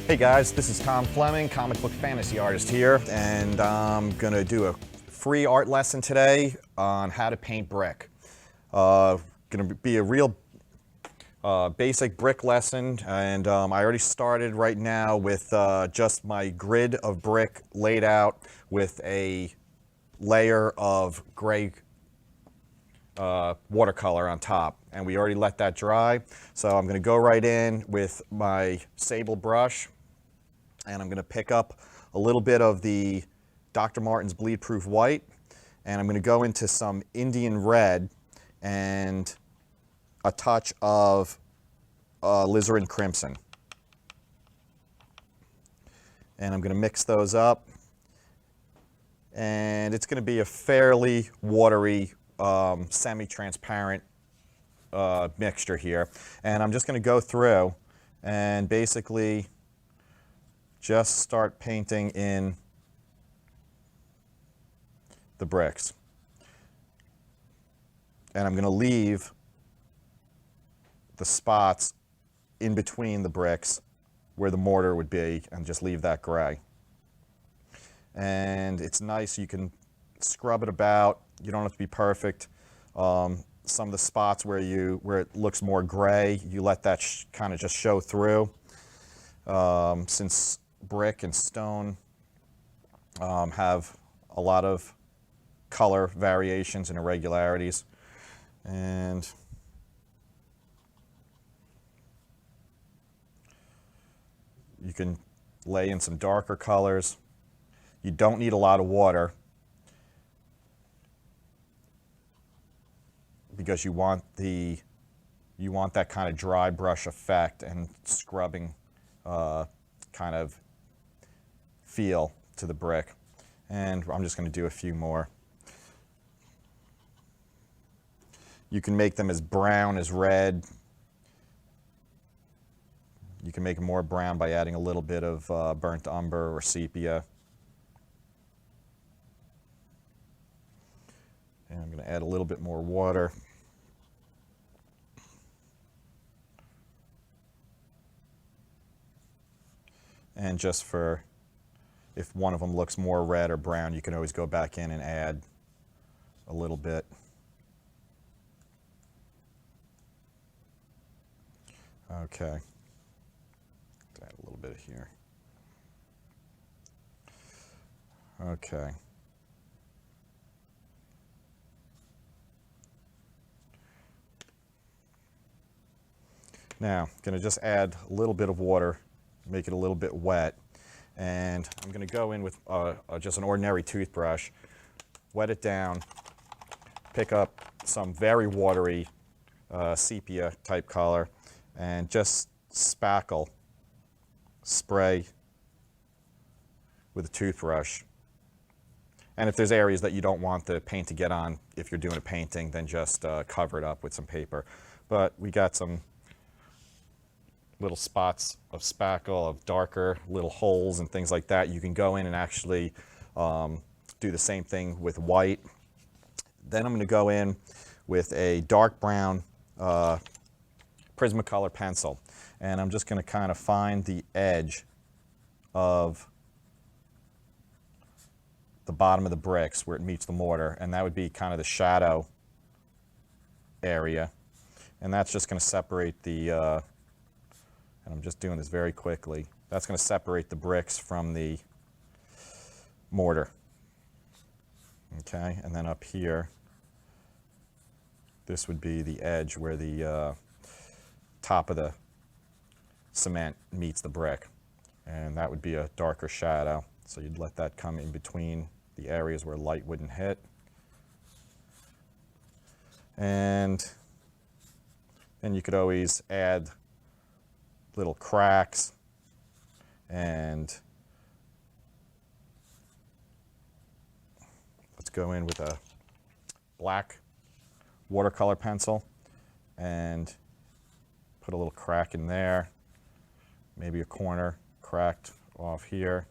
Hey guys, this is Tom Fleming, comic book fantasy artist here, and I'm gonna do a free art lesson today on how to paint brick. Gonna be a real basic brick lesson, and I already started right now with just my grid of brick laid out with a layer of gray watercolor on top, and we already let that dry. So I'm gonna go right in with my sable brush, and I'm going to pick up a little bit of the Dr. Martin's Bleed Proof White, and I'm going to go into some Indian Red and a touch of Alizarin Crimson. And I'm going to mix those up, and it's going to be a fairly watery, semi-transparent mixture here. And I'm just going to go through and basically just start painting in the bricks. And I'm going to leave the spots in between the bricks where the mortar would be and just leave that gray. And it's nice, you can scrub it about, you don't have to be perfect. Some of the spots where it looks more gray, you let that kind of just show through. Since brick and stone have a lot of color variations and irregularities, and you can lay in some darker colors. You don't need a lot of water because you want that kind of dry brush effect and scrubbing kind of feel to the brick. And I'm just going to do a few more. You can make them as brown as red. You can make them more brown by adding a little bit of burnt umber or sepia. And I'm going to add a little bit more water. And just for, if one of them looks more red or brown, you can always go back in and add a little bit. Okay. Add a little bit here. Okay. Now, I'm going to just add a little bit of water, make it a little bit wet, and I'm going to go in with just an ordinary toothbrush, wet it down, pick up some very watery sepia type color, and just spackle, spray with a toothbrush. And if there's areas that you don't want the paint to get on, if you're doing a painting, then just cover it up with some paper. But we got some little spots of spackle, of darker little holes and things like that. You can go in and actually do the same thing with white. Then I'm going to go in with a dark brown Prismacolor pencil, and I'm just going to kind of find the edge of the bottom of the bricks where it meets the mortar, and that would be kind of the shadow area. And that's just going to separate the and I'm just doing this very quickly. That's going to separate the bricks from the mortar. Okay, and then up here, this would be the edge where the top of the cement meets the brick. And that would be a darker shadow. So you'd let that come in between the areas where light wouldn't hit. And then you could always add little cracks, and let's go in with a black watercolor pencil and put a little crack in there, maybe a corner cracked off here,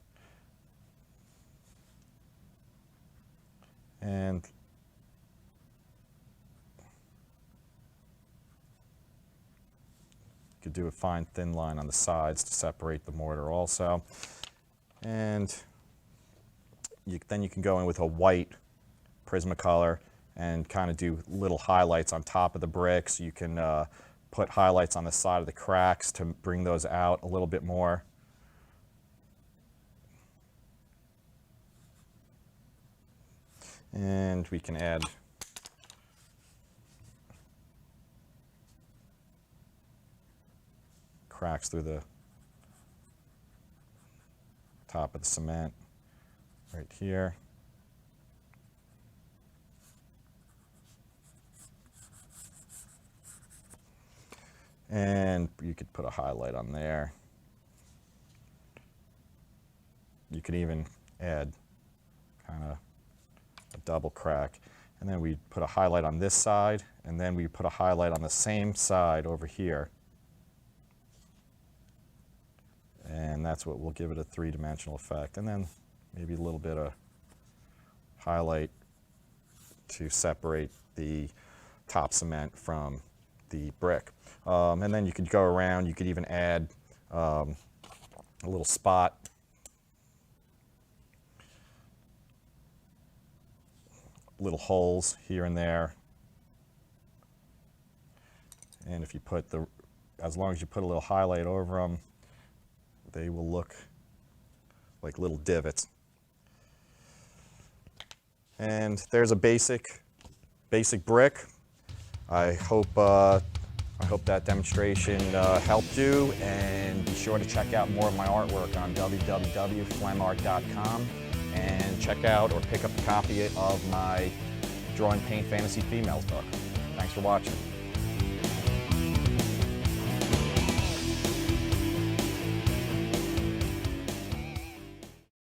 and could do a fine thin line on the sides to separate the mortar also. And then you can go in with a white Prismacolor and kind of do little highlights on top of the bricks. You can put highlights on the side of the cracks to bring those out a little bit more. And we can add cracks through the top of the cement right here. And you could put a highlight on there. You could even add kind of a double crack. And then we put a highlight on this side, and then we put a highlight on the same side over here. And that's what will give it a three-dimensional effect. And then maybe a little bit of highlight to separate the top cement from the brick. And then you could go around, you could even add a little spot. Little holes here and there. And if you put as long as you put a little highlight over them, they will look like little divots. And there's a basic brick. I hope that demonstration helped you, and be sure to check out more of my artwork on www.flemart.com, and check out or pick up a copy of my Draw and Paint Fantasy Females book. Thanks for watching.